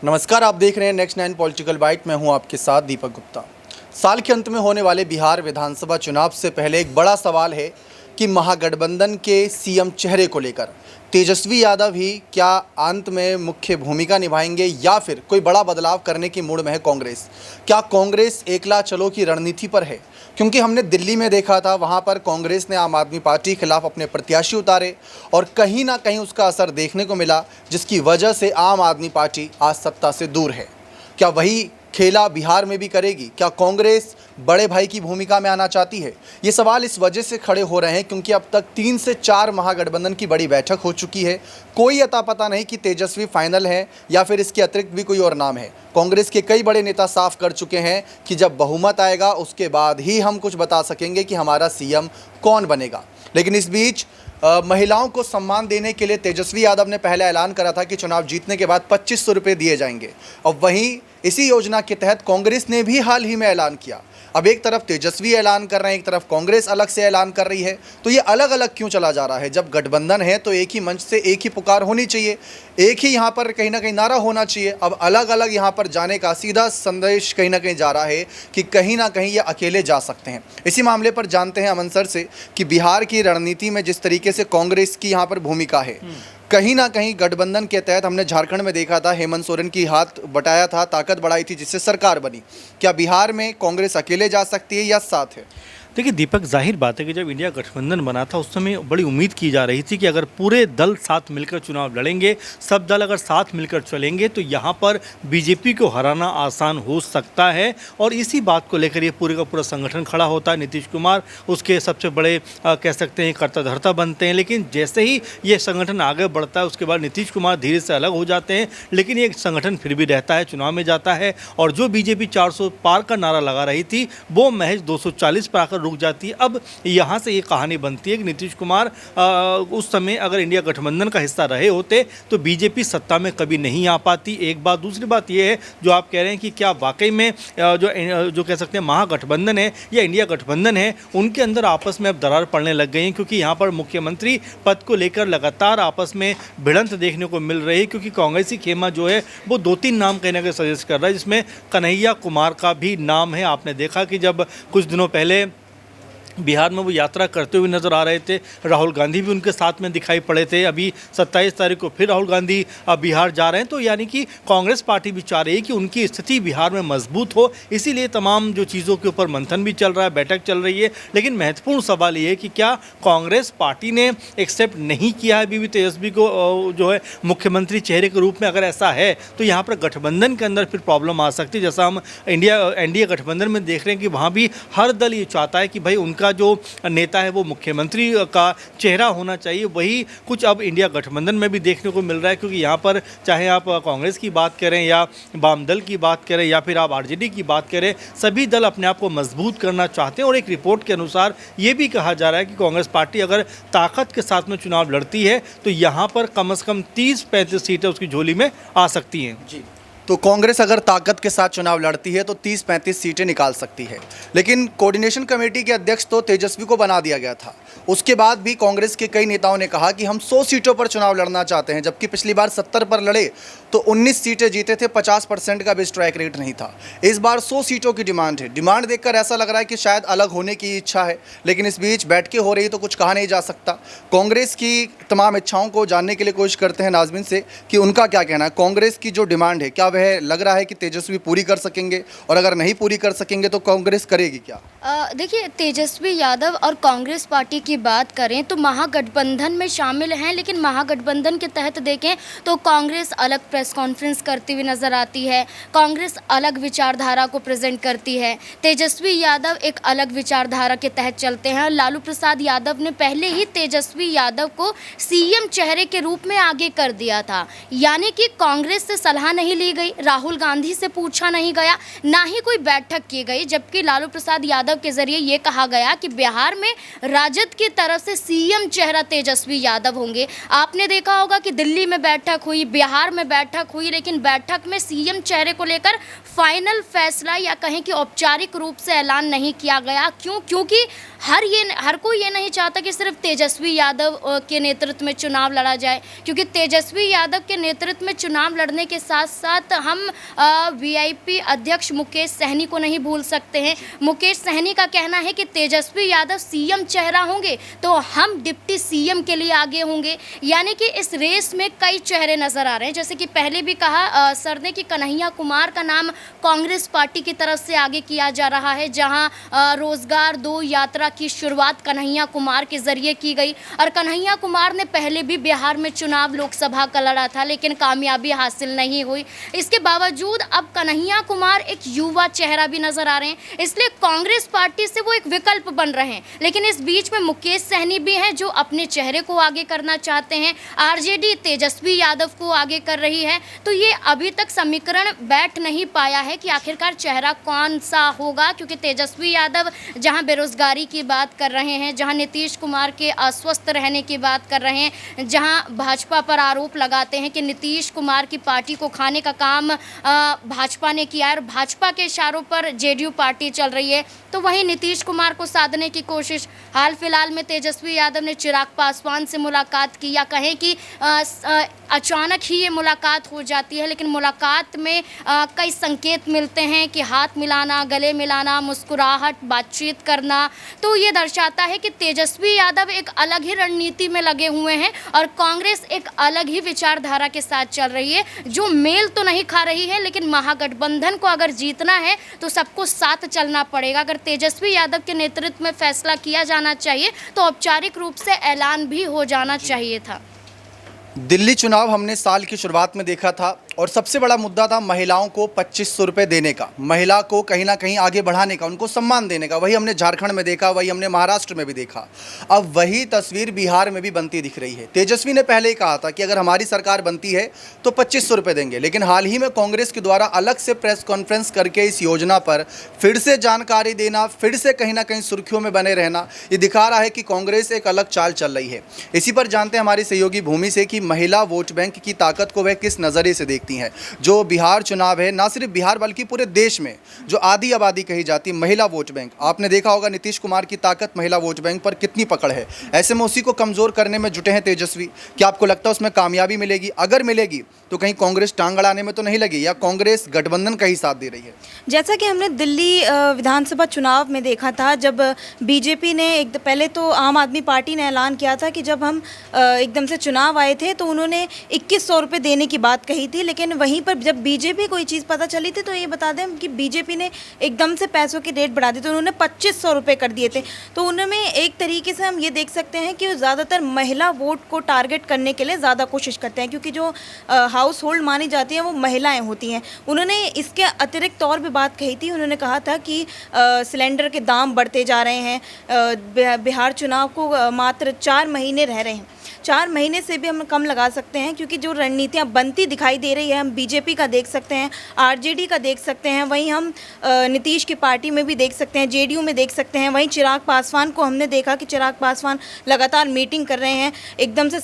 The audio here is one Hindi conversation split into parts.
नमस्कार, आप देख रहे हैं नेक्स्ट 9 पॉलिटिकल बाइट। मैं हूं आपके साथ दीपक गुप्ता। साल के अंत में होने वाले बिहार विधानसभा चुनाव से पहले एक बड़ा सवाल है कि महागठबंधन के सीएम चेहरे को लेकर तेजस्वी यादव ही क्या अंत में मुख्य भूमिका निभाएंगे या फिर कोई बड़ा बदलाव करने की मूड में है कांग्रेस। क्या कांग्रेस एकला चलो की रणनीति पर है? क्योंकि हमने दिल्ली में देखा था, वहां पर कांग्रेस ने आम आदमी पार्टी के खिलाफ अपने प्रत्याशी उतारे और कहीं ना कहीं उसका असर देखने को मिला, जिसकी वजह से आम आदमी पार्टी आज सत्ता से दूर है। क्या वही खेला बिहार में भी करेगी? क्या कांग्रेस बड़े भाई की भूमिका में आना चाहती है? ये सवाल इस वजह से खड़े हो रहे हैं क्योंकि अब तक 3 से 4 महागठबंधन की बड़ी बैठक हो चुकी है। कोई अता पता नहीं कि तेजस्वी फाइनल है या फिर इसके अतिरिक्त भी कोई और नाम है। कांग्रेस के कई बड़े नेता साफ कर चुके हैं कि जब बहुमत आएगा उसके बाद ही हम कुछ बता सकेंगे कि हमारा सीएम कौन बनेगा। लेकिन इस बीच महिलाओं को सम्मान देने के लिए तेजस्वी यादव ने पहले ऐलान करा था कि चुनाव जीतने के बाद 2500 रुपये दिए जाएंगे। और वहीं इसी योजना के तहत कांग्रेस ने भी हाल ही में ऐलान किया। अब एक तरफ तेजस्वी ऐलान कर रहे हैं, एक तरफ कांग्रेस अलग से ऐलान कर रही है। तो ये अलग अलग क्यों चला जा रहा है? जब गठबंधन है तो एक ही मंच से एक ही पुकार होनी चाहिए, एक ही यहाँ पर कहीं ना कहीं नारा होना चाहिए। अब अलग अलग यहाँ पर जाने का सीधा संदेश कहीं ना कहीं जा रहा है कि कहीं ना कहीं ये अकेले जा सकते हैं। इसी मामले पर जानते हैं अमन सर से कि बिहार की रणनीति में जिस तरीके से कांग्रेस की यहाँ पर भूमिका है, कहीं ना कहीं गठबंधन के तहत हमने झारखंड में देखा था, हेमंत सोरेन की हाथ बटाया था, ताकत बढ़ाई थी, जिससे सरकार बनी। क्या बिहार में कांग्रेस अकेले जा सकती है या साथ है? देखिए दीपक, जाहिर बात है कि जब इंडिया गठबंधन बना था उस समय बड़ी उम्मीद की जा रही थी कि अगर पूरे दल साथ मिलकर चुनाव लड़ेंगे, सब दल अगर साथ मिलकर चलेंगे तो यहाँ पर बीजेपी को हराना आसान हो सकता है। और इसी बात को लेकर ये पूरे का पूरा संगठन खड़ा होता है। नीतीश कुमार उसके सबसे बड़े कह सकते हैं कर्ता धर्ता बनते हैं। लेकिन जैसे ही ये संगठन आगे बढ़ता है उसके बाद नीतीश कुमार धीरे से अलग हो जाते हैं, लेकिन ये संगठन फिर भी रहता है, चुनाव में जाता है। और जो बीजेपी 400 पार का नारा लगा रही थी वो महज 240 पर आकर रुक जाती है। अब यहाँ से ये कहानी बनती है कि नीतीश कुमार उस समय अगर इंडिया गठबंधन का हिस्सा रहे होते तो बीजेपी सत्ता में कभी नहीं आ पाती। एक बात। दूसरी बात ये है जो आप कह रहे हैं कि क्या वाकई में जो कह सकते हैं महागठबंधन है या इंडिया गठबंधन है, उनके अंदर आपस में अब दरार पड़ने लग गई है। क्योंकि यहाँ पर मुख्यमंत्री पद को लेकर लगातार आपस में भिड़ंत देखने को मिल रही है। क्योंकि कांग्रेसी खेमा जो है वो 2-3 नाम कहने का सजेस्ट कर रहा है, जिसमें कन्हैया कुमार का भी नाम है। आपने देखा कि जब कुछ दिनों पहले बिहार में वो यात्रा करते हुए नजर आ रहे थे, राहुल गांधी भी उनके साथ में दिखाई पड़े थे। अभी 27 तारीख को फिर राहुल गांधी बिहार जा रहे हैं। तो यानी कि कांग्रेस पार्टी भी चाह रही है कि उनकी स्थिति बिहार में मजबूत हो, इसीलिए तमाम जो चीज़ों के ऊपर मंथन भी चल रहा है, बैठक चल रही है। लेकिन महत्वपूर्ण सवाल ये है कि क्या कांग्रेस पार्टी ने एक्सेप्ट नहीं किया है बीवी तेजस्वी को जो है मुख्यमंत्री चेहरे के रूप में? अगर ऐसा है तो यहाँ पर गठबंधन के अंदर फिर प्रॉब्लम आ सकती है। जैसा हम एनडीए गठबंधन में देख रहे हैं कि वहाँ भी हर दल ये चाहता है कि भाई उनका जो नेता है वो मुख्यमंत्री का चेहरा होना चाहिए। वही कुछ अब इंडिया गठबंधन में भी देखने को मिल रहा है। क्योंकि यहाँ पर चाहे आप कांग्रेस की बात करें या वाम दल की बात करें या फिर आप आरजेडी की बात करें, सभी दल अपने आप को मजबूत करना चाहते हैं। और एक रिपोर्ट के अनुसार ये भी कहा जा रहा है कि कांग्रेस पार्टी अगर ताकत के साथ में चुनाव लड़ती है तो यहाँ पर कम से कम 30-35 सीटें उसकी झोली में आ सकती हैं। जी, तो कांग्रेस अगर ताकत के साथ चुनाव लड़ती है तो 30-35 सीटें निकाल सकती है। लेकिन कोऑर्डिनेशन कमेटी के अध्यक्ष तो तेजस्वी को बना दिया गया था। उसके बाद भी कांग्रेस के कई नेताओं ने कहा कि हम 100 सीटों पर चुनाव लड़ना चाहते हैं, जबकि पिछली बार 70 पर लड़े तो 19 सीटें जीते थे, 50% का भी स्ट्राइक रेट नहीं था। इस बार 100 सीटों की डिमांड है। डिमांड देखकर ऐसा लग रहा है कि शायद अलग होने की इच्छा है, लेकिन इस बीच बैठकें हो रही तो कुछ कहा नहीं जा सकता। कांग्रेस की तमाम इच्छाओं को जानने के लिए कोशिश करते हैं नाज़मीन से कि उनका क्या कहना है। कांग्रेस की जो डिमांड है, क्या वह लग रहा है कि तेजस्वी पूरी कर सकेंगे? और अगर नहीं पूरी कर सकेंगे तो कांग्रेस करेगी क्या? देखिए, तेजस्वी यादव और कांग्रेस पार्टी की बात करें तो महागठबंधन में शामिल हैं। लेकिन महागठबंधन के तहत देखें तो कांग्रेस अलग प्रेस कॉन्फ्रेंस करती हुई नजर आती है, कांग्रेस अलग विचारधारा को प्रेजेंट करती है, तेजस्वी यादव एक अलग विचारधारा के तहत चलते हैं। लालू प्रसाद यादव ने पहले ही तेजस्वी यादव को सीएम चेहरे के रूप में आगे कर दिया था। यानी कि कांग्रेस से सलाह नहीं ली गई, राहुल गांधी से पूछा नहीं गया, ना ही कोई बैठक की गई। जबकि लालू प्रसाद यादव के जरिए ये कहा गया कि बिहार में राजद की तरफ से सीएम चेहरा तेजस्वी यादव होंगे। आपने देखा होगा कि दिल्ली में बैठक हुई, बिहार में बैठक हुई, लेकिन बैठक में सीएम चेहरे को लेकर फाइनल फैसला या कहें कि औपचारिक रूप से ऐलान नहीं किया गया। क्योंकि हर कोई ये नहीं चाहता कि सिर्फ तेजस्वी यादव के नेतृत्व में चुनाव लड़ा जाए, क्योंकि तेजस्वी यादव के नेतृत्व में चुनाव लड़ने के साथ साथ हम वीआईपी अध्यक्ष मुकेश सहनी को नहीं भूल सकते हैं। मुकेश सहनी का कहना है कि तेजस्वी यादव सीएम चेहरा होंगे तो हम डिप्टी सीएम के लिए आगे होंगे। यानी कि इस रेस में कई चेहरे नजर आ रहे हैं। जैसे कि पहले भी कहा सर ने कि कन्हैया कुमार का नाम कांग्रेस पार्टी की तरफ से आगे किया जा रहा है, जहां रोजगार 2 यात्रा की शुरुआत कन्हैया कुमार के जरिए की गई। और कन्हैया कुमार ने पहले भी बिहार में चुनाव लोकसभा का लड़ा था, लेकिन कामयाबी हासिल नहीं हुई। इसके बावजूद अब कन्हैया कुमार एक युवा चेहरा भी नजर आ रहे हैं, इसलिए कांग्रेस पार्टी से वो एक विकल्प बन रहे हैं। लेकिन इस बीच में मुकेश सहनी भी हैं जो अपने चेहरे को आगे करना चाहते हैं। आरजेडी तेजस्वी यादव को आगे कर रही है। तो ये अभी तक समीकरण बैठ नहीं पाया है कि आखिरकार चेहरा कौन सा होगा, क्योंकि तेजस्वी यादव जहां बेरोजगारी की बात कर रहे हैं, जहां नीतीश कुमार के अस्वस्थ रहने की बात कर रहे हैं, जहां भाजपा पर आरोप लगाते हैं कि नीतीश कुमार की पार्टी को खाने का काम भाजपा ने किया है और भाजपा के इशारों पर जेडीयू पार्टी चल रही है, तो वहीं नीतीश कुमार को साधने की कोशिश। हाल फिलहाल में तेजस्वी यादव ने चिराग पासवान से मुलाकात की, या कहें कि अचानक ही ये मुलाकात हो जाती है, लेकिन मुलाकात में कई संकेत मिलते हैं कि हाथ मिलाना, गले मिलाना, मुस्कुराहट, बातचीत करना। तो ये दर्शाता है कि तेजस्वी यादव एक अलग ही रणनीति में लगे हुए हैं और कांग्रेस एक अलग ही विचारधारा के साथ चल रही है, जो मेल तो नहीं खा रही है। लेकिन महागठबंधन को अगर जीतना है तो सबको साथ चलना पड़ेगा। अगर तेजस्वी यादव के नेतृत्व में फैसला किया जाना चाहिए तो औपचारिक रूप से ऐलान भी हो जाना चाहिए था। दिल्ली चुनाव हमने साल की शुरुआत में देखा था और सबसे बड़ा मुद्दा था महिलाओं को 2500 रुपये देने का, महिला को कहीं ना कहीं आगे बढ़ाने का, उनको सम्मान देने का। वही हमने झारखंड में देखा, वही हमने महाराष्ट्र में भी देखा। अब वही तस्वीर बिहार में भी बनती दिख रही है। तेजस्वी ने पहले ही कहा था कि अगर हमारी सरकार बनती है तो 2500 रुपये देंगे, लेकिन हाल ही में कांग्रेस के द्वारा अलग से प्रेस कॉन्फ्रेंस करके इस योजना पर फिर से जानकारी देना, फिर से कहीं ना कहीं सुर्खियों में बने रहना, ये दिखा रहा है कि कांग्रेस एक अलग चाल चल रही है। इसी पर जानते हैं हमारी सहयोगी भूमि से कि महिला वोट बैंक की ताकत को वह किस नज़रिए से देखती हैं। जो बिहार चुनाव है, ना सिर्फ बिहार बल्कि पूरे देश में जो आधी आबादी कही जाती है महिला वोट बैंक, आपने देखा होगा नीतीश कुमार की ताकत महिला वोट बैंक पर कितनी पकड़ है। ऐसे में उसी को कमज़ोर करने में जुटे हैं तेजस्वी। क्या आपको लगता है उसमें कामयाबी मिलेगी? अगर मिलेगी तो कहीं कांग्रेस टांग अड़ाने में तो नहीं लगी, या कांग्रेस गठबंधन का ही साथ दे रही है? जैसा कि हमने दिल्ली विधानसभा चुनाव में देखा था, जब बीजेपी ने पहले तो आम आदमी पार्टी ने ऐलान किया था कि जब हम एकदम से चुनाव आए थे तो उन्होंने 2100 रुपये देने की बात कही थी। लेकिन वहीं पर जब बीजेपी को ये चीज़ पता चली थी तो ये बता दें कि बीजेपी ने एकदम से पैसों की रेट बढ़ा दी, तो उन्होंने 2500 रुपये कर दिए थे। तो उनमें एक तरीके से हम ये देख सकते हैं कि वो ज़्यादातर महिला वोट को टारगेट करने के लिए ज़्यादा कोशिश करते हैं, क्योंकि जो हाउस होल्ड मानी जाती हैं वो महिलाएं होती हैं। उन्होंने इसके अतिरिक्त और भी बात कही थी। उन्होंने कहा था कि सिलेंडर के दाम बढ़ते जा रहे हैं, बिहार चुनाव को मात्र 4 महीने रह रहे हैं, 4 महीने से भी हम कम लगा सकते हैं, क्योंकि जो रणनीतियाँ बनती दिखाई दे रही है, हम बीजेपी का देख सकते हैं, आरजेडी का देख सकते हैं, वहीं हम नीतीश की पार्टी में भी देख सकते हैं, जेडीयू में देख सकते हैं। वहीं चिराग पासवान को हमने देखा कि चिराग पासवान लगातार मीटिंग कर रहे हैं। एकदम से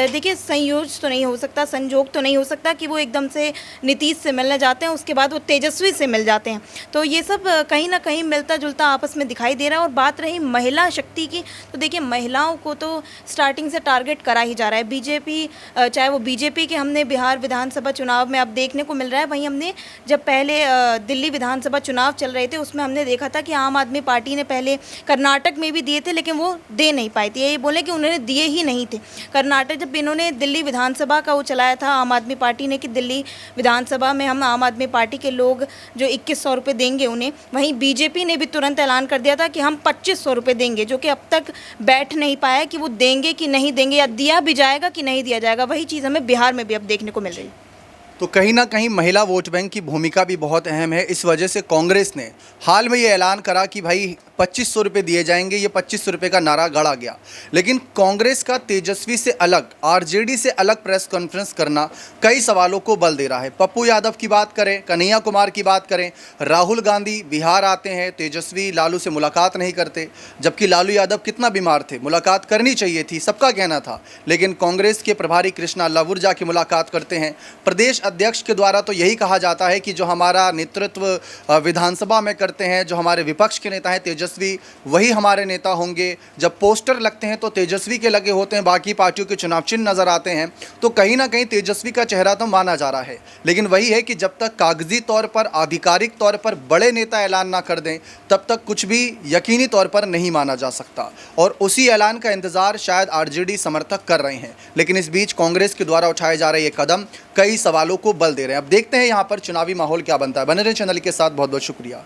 देखिए संयोज तो नहीं हो सकता, संजोग तो नहीं हो सकता कि वो एकदम से नीतीश से मिलने जाते हैं, उसके बाद वो तेजस्वी से मिल जाते हैं। तो ये सब कहीं ना कहीं मिलता जुलता आपस में दिखाई दे रहा है। और बात रही महिला शक्ति की, तो देखिए महिलाओं को तो स्टार्टिंग से टारगेट करा ही जा रहा है। बीजेपी, चाहे वो बीजेपी के हमने बिहार विधानसभा चुनाव में अब देखने को मिल रहा है, वहीं हमने जब पहले दिल्ली विधानसभा चुनाव चल रहे थे उसमें हमने देखा था कि आम आदमी पार्टी ने पहले कर्नाटक में भी दिए थे, लेकिन वो दे नहीं पाई थी। ये बोले कि उन्होंने दिए ही नहीं थे। कर्नाटक जब इन्होंने दिल्ली विधानसभा का वो चलाया था आम आदमी पार्टी ने कि दिल्ली विधानसभा में हम आम आदमी पार्टी के लोग जो 2100 रुपये देंगे उन्हें, वहीं बीजेपी ने भी तुरंत ऐलान कर दिया था कि हम 2500 रुपये देंगे, जो कि अब तक बैठ नहीं पाया कि वो देंगे कि नहीं देंगे, या दिया भी जाएगा कि नहीं दिया जाएगा। वही चीज़ हमें बिहार में भी अब देखने को मिल रही है। तो कहीं ना कहीं महिला वोट बैंक की भूमिका भी बहुत अहम है। इस वजह से कांग्रेस ने हाल में ये ऐलान करा कि भाई 2500 रुपये दिए जाएंगे। ये 2500 रुपये का नारा गढ़ा गया, लेकिन कांग्रेस का तेजस्वी से अलग, आरजेडी से अलग प्रेस कॉन्फ्रेंस करना कई सवालों को बल दे रहा है। पप्पू यादव की बात करें, कन्हैया कुमार की बात करें, राहुल गांधी बिहार आते हैं, तेजस्वी लालू से मुलाकात नहीं करते, जबकि लालू यादव कितना बीमार थे, मुलाकात करनी चाहिए थी, सबका कहना था, लेकिन कांग्रेस के प्रभारी कृष्णा लवुर जाके मुलाकात करते हैं। प्रदेश अध्यक्ष के द्वारा तो यही कहा जाता है कि जो हमारा नेतृत्व विधानसभा में करते हैं, जो हमारे विपक्ष के नेता हैं तेजस्वी, वही हमारे नेता होंगे। जब पोस्टर लगते हैं तो तेजस्वी के लगे होते हैं, बाकी पार्टियों के चुनाव चिन्ह नजर आते हैं, तो कहीं ना कहीं तेजस्वी का चेहरा तो माना जा रहा है। लेकिन वही है कि जब तक कागजी तौर पर, आधिकारिक तौर पर बड़े नेता ऐलान ना कर दें, तब तक कुछ भी यकीनी तौर पर नहीं माना जा सकता। और उसी ऐलान का इंतजार शायद आरजेडी समर्थक कर रहे हैं। लेकिन इस बीच कांग्रेस के द्वारा उठाए जा रहे ये कदम कई सवालों को बल दे रहे हैं। अब देखते हैं यहाँ पर चुनावी माहौल क्या बनता है। बने रहे चैनल के साथ, बहुत बहुत शुक्रिया।